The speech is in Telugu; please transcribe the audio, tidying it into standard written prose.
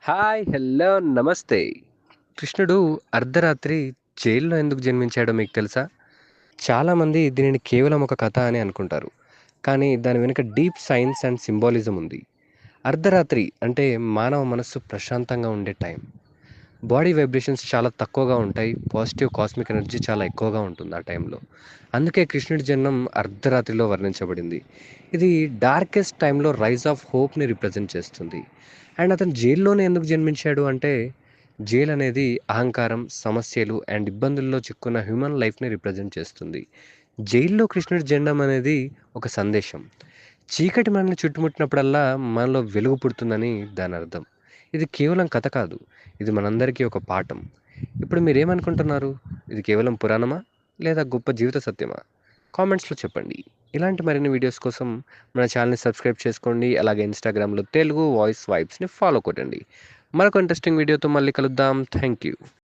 హాయ్! హలో! నమస్తే. కృష్ణుడు అర్ధరాత్రి జైల్‌లో ఎందుకు జన్మించాడో మీకు తెలుసా? చాలామంది దీనిని కేవలం ఒక కథ అని అనుకుంటారు. కానీ దాని వెనుక డీప్ సైన్స్ అండ్ సింబాలిజం ఉంది. అర్ధరాత్రి అంటే మానవ మనస్సు ప్రశాంతంగా ఉండే టైం. బాడీ వైబ్రేషన్స్ చాలా తక్కువగా ఉంటాయి. పాజిటివ్ కాస్మిక్ ఎనర్జీ చాలా ఎక్కువగా ఉంటుంది ఆ టైంలో. అందుకే కృష్ణుడి జననం అర్ధరాత్రిలో వర్ణించబడింది. ఇది డార్కెస్ట్ టైంలో రైజ్ ఆఫ్ హోప్‌ని రిప్రజెంట్ చేస్తుంది. అండ్ అతను జైల్లోనే ఎందుకు జన్మించాడు అంటే, జైల్ అనేది అహంకారం, సమస్యలు అండ్ ఇబ్బందుల్లో చిక్కున్న హ్యూమన్ లైఫ్‌ని రిప్రజెంట్ చేస్తుంది. జైల్‌లో కృష్ణుడి జననం అనేది ఒక సందేశం. చీకటి మనల్ని చుట్టుముట్టినప్పుడల్లా మనలో వెలుగు పుడుతుందని దానర్థం. ఇది కేవలం కథ కాదు. ఇది మనందరికీ ఒక పాఠం. ఇప్పుడు మీరేమనుకుంటున్నారు? ఇది కేవలం పురాణమా? లేదా గొప్ప జీవిత సత్యమా? కామెంట్స్‌లో చెప్పండి. ఇలాంటి మరిన్ని వీడియోస్ కోసం మన ఛానల్‌ని సబ్స్క్రైబ్ చేసుకోండి. అలాగే ఇన్‌స్టాగ్రామ్‌లో తెలుగు వాయిస్ వైబ్స్‌ని ఫాలో కొట్టండి. మరొక ఇంట్రెస్టింగ్ వీడియోతో మళ్ళీ కలుద్దాం. Thank you.